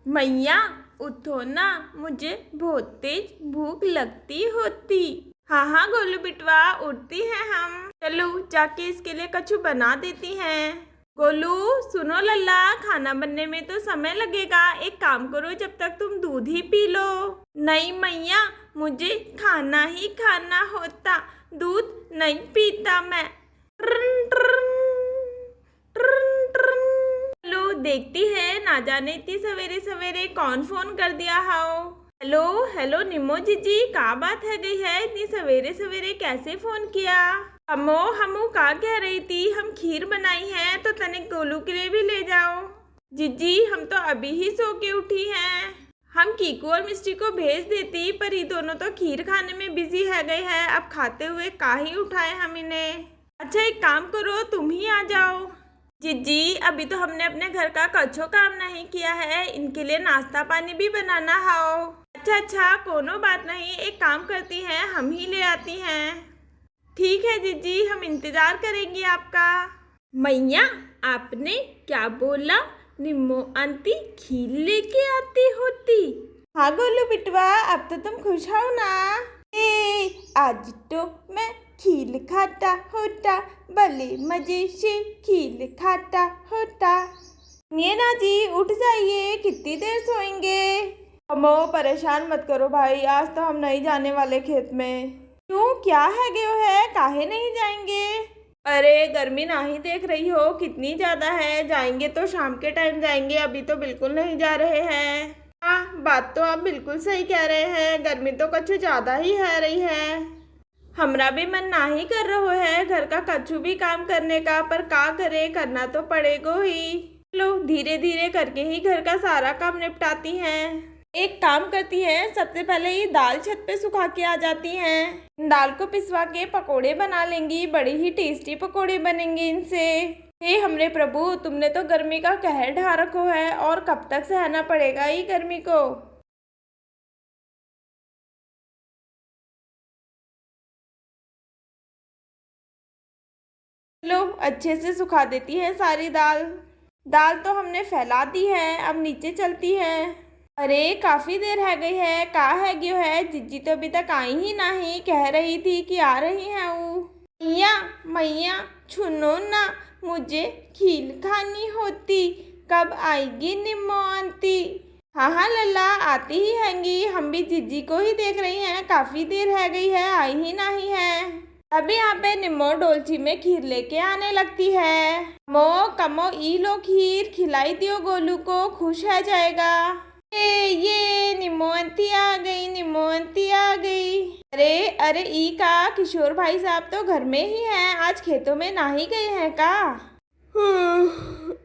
मैया उठो ना, मुझे बहुत तेज भूख लगती होती। हाँ हाँ गोलू बिटवा, उठती हैं हम। चलो जाके इसके लिए कछु बना देती हैं। गोलू सुनो लल्ला, खाना बनने में तो समय लगेगा, एक काम करो जब तक तुम दूध ही पी लो। नहीं मैया, मुझे खाना ही खाना होता, दूध नहीं पीता मैं। Turn turn turn turn. चलो देखती है, ना जाने इतनी सवेरे सवेरे कौन फोन कर दिया हाओ। हेलो हेलो निम्मो जीजी, का बात है गई है, इतनी सवेरे सवेरे कैसे फोन किया? हमू का कह रही थी, हम खीर बनाई है तो तनिक गोलू के लिए भी ले जाओ। जीजी हम तो अभी ही सो के उठी हैं। हम कीकू और मिस्टी को भेज देती, पर ये दोनों तो खीर खाने में बिजी है गए हैं, अब खाते हुए का ही उठाए हम इन्हें। अच्छा एक काम करो, तुम ही आ जाओ। जीजी अभी तो हमने अपने घर का कच्छो काम नहीं किया है, इनके लिए नाश्ता पानी भी बनाना हाओ। अच्छा कोनो बात नहीं, एक काम करती हैं, हम ही ले आती हैं। ठीक है जीजी, हम इंतजार करेंगे आपका। मैया आपने क्या बोला? निम्मो आंटी खीर लेके आती होती? हाँ गोलू बिटवा, अब तो तुम खुश हो ना? आज तो मैं खीर खाता होता, भले मजे से खीर खाता होता। नीना जी उठ जाइए, कितनी देर सोएंगे? अम्मो परेशान मत करो भाई, आज तो हम नहीं जाने वाले खेत में। क्यों, क्या है गयो है, काहे नहीं जाएंगे? अरे गर्मी ना ही देख रही हो कितनी ज्यादा है, जाएंगे तो शाम के टाइम जाएंगे, अभी तो बिल्कुल नहीं जा रहे हैं। हाँ बात तो आप बिल्कुल सही कह रहे हैं, गर्मी तो कछु ज्यादा ही है रही है। हमरा भी मन ना ही कर रहा है घर का कछु भी काम करने का, पर का करे, करना तो पड़ेगा ही। लो धीरे धीरे करके ही घर का सारा काम निपटाती हैं। एक काम करती हैं, सबसे पहले ये दाल छत पे सुखा के आ जाती हैं। दाल को पिसवा के पकोड़े बना लेंगी, बड़ी ही टेस्टी पकोड़े बनेंगे इनसे। हे हमरे प्रभु, तुमने तो गर्मी का कहर ढा रखो है, और कब तक सहना पड़ेगा ये गर्मी को। लो अच्छे से सुखा देती है सारी दाल। दाल तो हमने फैला दी है, अब नीचे चलती है। अरे काफी देर है गई है, का है क्यों है, जिज्जी तो अभी तक आई ही नहीं, कह रही थी कि आ रही है वो। मैया मैया छुनो ना, मुझे खीर खानी होती, कब आएगी निम्मो आंटी? हाँ हाँ लल्ला आती ही हैंगी, हम भी जिज्जी को ही देख रही हैं, काफी देर है गई है, आई ही नहीं है। तभी यहाँ पे निम्मो डोलची में खीर लेके आने लगती है। मो कमो ई लो खीर, खिलाई दियो गोलू को, खुश है जाएगा। ये निम्मो आंटी आ गई, निम्मो आंटी आ गई। अरे अरे ई का किशोर भाई साहब तो घर में ही हैं, आज खेतों में ना ही गए हैं का?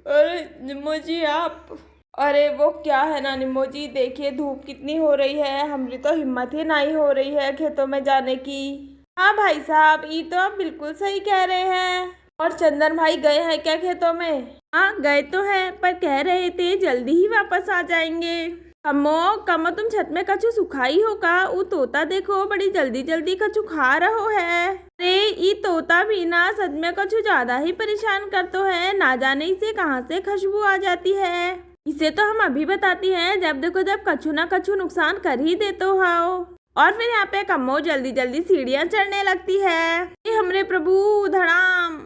अरे निम्मो जी आप, अरे वो क्या है ना निम्मो जी, देखिए धूप कितनी हो रही है, हमारी तो हिम्मत ही नहीं हो रही है खेतों में जाने की। हाँ भाई साहब, ये तो आप बिल्कुल सही कह रहे हैं। और चंदन भाई गए हैं क्या खेतों में? हाँ गए तो हैं, पर कह रहे थे जल्दी ही वापस आ जाएंगे। कमो तुम छत में कछु सुखाई हो का? वो तोता देखो बड़ी जल्दी जल्दी कछु खा रहो है। अरे ये तोता भी ना सच में कछु ज्यादा ही परेशान कर तो है, ना जाने इसे कहाँ से खुशबू आ जाती है। इसे तो हम अभी बताती हैं, जब देखो जब कछु ना कछु नुकसान कर ही देते हो। और फिर यहाँ पे कम्मो जल्दी जल्दी सीढ़ियाँ चढ़ने लगती है। ये हमरे प्रभु धड़ाम,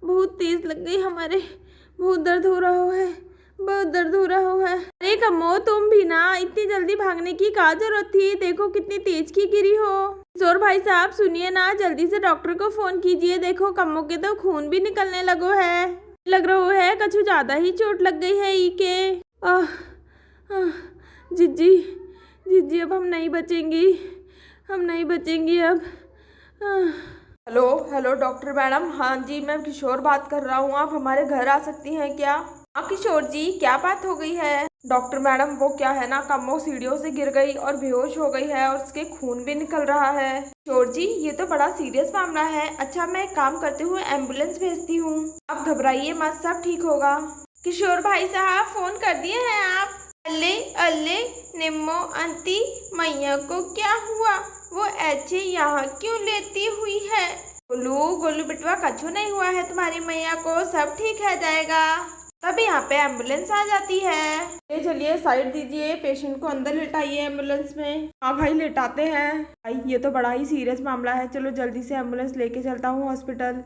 बहुत तेज लग गई हमारे, बहुत दर्द हो रहा है, बहुत दर्द हो रहा है। अरे कम्मो तुम भी ना, इतनी जल्दी भागने की क्या जरूरत थी, देखो कितनी तेज की गिरी हो। जोर भाई साहब सुनिए ना, जल्दी से डॉक्टर को फोन कीजिए, देखो कम्मो के तो खून भी निकलने लगो है, लग रहा है कछु ज्यादा ही चोट लग गई है ई के। जिज्जी जीजी अब हम नहीं बचेंगी, हम नहीं बचेंगी अब। हेलो हेलो डॉक्टर मैडम, हाँ जी मैं किशोर बात कर रहा हूँ, आप हमारे घर आ सकती हैं क्या? हाँ किशोर जी, क्या बात हो गई है? डॉक्टर मैडम वो क्या है ना, कम्मो सीढ़ियों से गिर गई और बेहोश हो गई है, और उसके खून भी निकल रहा है। किशोर जी ये तो बड़ा सीरियस मामला है। अच्छा मैं एक काम करती हूँ, एम्बुलेंस भेजती हूँ, आप घबराइए मत, सब ठीक होगा। किशोर भाई साहब फोन कर दिए हैं आप? अल्ले अल्ले निम्मो आंटी, मैया को क्या हुआ, वो ऐसे यहाँ क्यों लेती हुई है? गोलू गोलू बिटवा कछु नहीं हुआ है तुम्हारी मैया को, सब ठीक है जाएगा। तब यहाँ पे एम्बुलेंस आ जाती है। ये चलिए साइड दीजिए, पेशेंट को अंदर लेटाइए एम्बुलेंस में। हाँ भाई लेटाते हैं। भाई ये तो बड़ा ही सीरियस मामला है, चलो जल्दी से एम्बुलेंस लेके चलता हूँ हॉस्पिटल।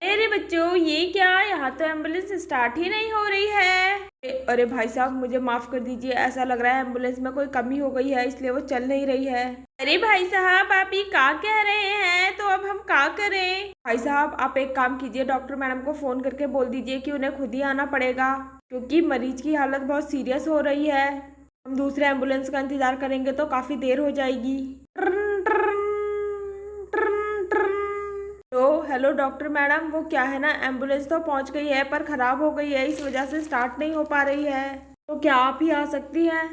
अरे बच्चों ये क्या, यहाँ तो एम्बुलेंस स्टार्ट ही नहीं हो रही है। अरे भाई साहब मुझे माफ कर दीजिए, ऐसा लग रहा है एम्बुलेंस में कोई कमी हो गई है इसलिए वो चल नहीं रही है। अरे भाई साहब आप ये क्या कह रहे हैं, तो अब हम क्या करें। भाई साहब आप एक काम कीजिए, डॉक्टर मैडम को फोन करके बोल दीजिए कि उन्हें खुद ही आना पड़ेगा, क्योंकि मरीज की हालत बहुत सीरियस हो रही है। हम दूसरे एम्बुलेंस का इंतजार करेंगे तो काफी देर हो जाएगी। तो हेलो डॉक्टर मैडम, वो क्या है ना, एम्बुलेंस तो पहुंच गई है पर खराब हो गई है, इस वजह से स्टार्ट नहीं हो पा रही है। तो क्या आप ही आ सकती हैं।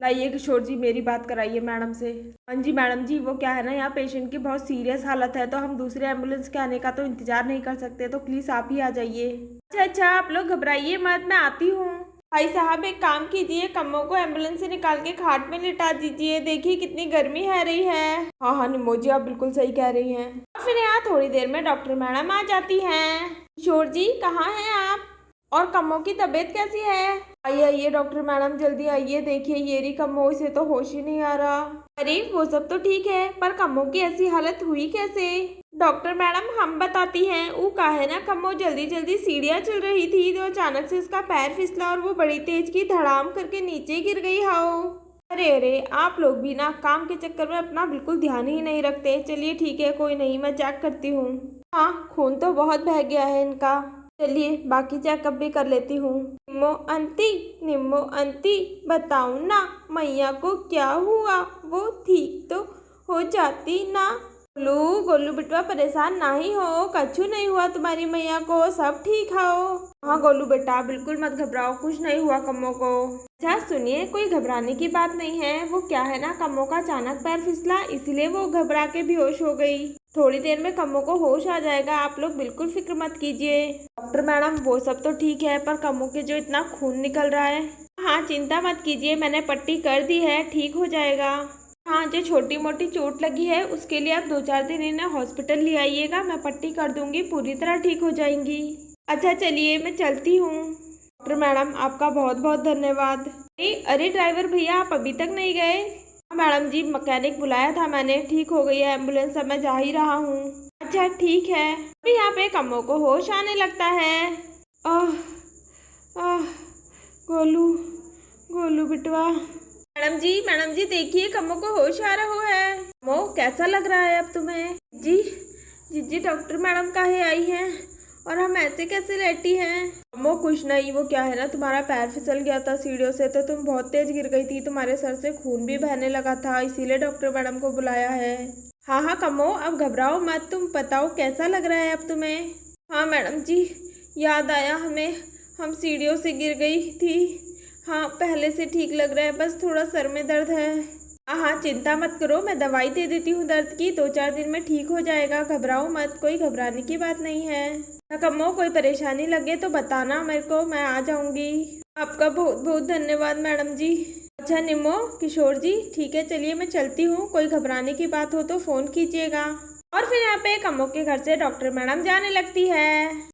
लाइए किशोर जी मेरी बात कराइए मैडम से। हाँ जी मैडम जी, वो क्या है ना, यहाँ पेशेंट की बहुत सीरियस हालत है तो हम दूसरे एम्बुलेंस के आने का तो इंतजार नहीं कर सकते, तो प्लीज आप ही आ जाइए। अच्छा अच्छा आप लोग घबराइए मत, मैं आती हूँ। भाई साहब एक काम कीजिए, कम्मो को एम्बुलेंस से निकाल के खाट में लिटा दीजिए, देखिए कितनी गर्मी है रही है। हाँ हाँ निम्मो जी आप बिल्कुल सही कह रही हैं। और फिर यहाँ थोड़ी देर में डॉक्टर मैडम आ जाती हैं। किशोर जी कहाँ हैं आप, और कम्मो की तबीयत कैसी है। आइए आइए डॉक्टर मैडम जल्दी आइए, देखिए ये रही कम्मो, इसे तो होश ही नहीं आ रहा। अरे वो सब तो ठीक है पर कम्मो की ऐसी हालत हुई कैसे। डॉक्टर मैडम हम बताती हैं, वो का है ना, कम्मो जल्दी जल्दी सीढ़ियाँ चल रही थी तो अचानक से उसका पैर फिसला और वो बड़ी तेज की धड़ाम करके नीचे गिर गई। हाओ अरे अरे आप लोग भी ना काम के चक्कर में अपना बिल्कुल ध्यान ही नहीं रखते। चलिए ठीक है कोई नहीं, मैं चेक करती हूँ। हाँ खून तो बहुत बह गया है इनका, चलिए बाकी चेकअप भी कर लेती हूँ। निम्मो अंती बताओ ना मैया को क्या हुआ, वो ठीक तो हो जाती ना। गोलू बेटवा परेशान ना ही हो, कछु नहीं हुआ तुम्हारी मैया को, सब ठीक हो। हाँ गोलू बेटा बिल्कुल मत घबराओ, कुछ नहीं हुआ कम्मो को। अच्छा सुनिए कोई घबराने की बात नहीं है, वो क्या है ना, कम्मो का अचानक पैर फिसला इसलिए वो घबरा के बेहोश हो गई। थोड़ी देर में कम्मो को होश आ जाएगा, आप लोग बिल्कुल फिक्र मत कीजिए। डॉक्टर मैडम वो सब तो ठीक है पर कम्मो के जो इतना खून निकल रहा है। हाँ चिंता मत कीजिए, मैंने पट्टी कर दी है, ठीक हो जाएगा। हाँ जो छोटी मोटी चोट लगी है उसके लिए आप 2-4 दिन इन्हें हॉस्पिटल ले आइएगा, मैं पट्टी कर दूंगी, पूरी तरह ठीक हो जाएंगी। अच्छा चलिए मैं चलती हूँ। डॉक्टर मैडम आपका बहुत बहुत धन्यवाद। अरे ड्राइवर भैया आप अभी तक नहीं गए। मैडम जी मैकेनिक बुलाया था मैंने, ठीक हो गई है एम्बुलेंस, अब मैं जा ही रहा हूँ। अच्छा ठीक है। अभी यहाँ पे कम्मो को होश आने लगता है। आह आह गोलू बिटवा। मैडम जी देखिए कम्मो को होश आ रहा है। कम्मो कैसा लग रहा है अब तुम्हें। जी डॉक्टर मैडम काहे आई हैं और हम ऐसे कैसे लेटी हैं। कम्मो कुछ नहीं, वो क्या है ना, तुम्हारा पैर फिसल गया था सीढ़ियों से तो तुम बहुत तेज गिर गई थी, तुम्हारे सर से खून भी बहने लगा था, इसीलिए डॉक्टर मैडम को बुलाया है। हाँ कम्मो अब घबराओ मत, तुम बताओ कैसा लग रहा है अब तुम्हें। हाँ मैडम जी याद आया हमें, हम सीढ़ियों से गिर गई थी। हाँ पहले से ठीक लग रहा है, बस थोड़ा सर में दर्द है। हाँ चिंता मत करो, मैं दवाई दे देती हूँ दर्द की, 2-4 दिन में ठीक हो जाएगा, घबराओ मत, कोई घबराने की बात नहीं है। कम्मो कोई परेशानी लगे तो बताना मेरे को, मैं आ जाऊँगी। आपका बहुत बहुत धन्यवाद मैडम जी। अच्छा निम्मो किशोर जी ठीक है चलिए मैं चलती हूँ, कोई घबराने की बात हो तो फ़ोन कीजिएगा। और फिर यहाँ पे कम्मो के घर से डॉक्टर मैडम जाने लगती है।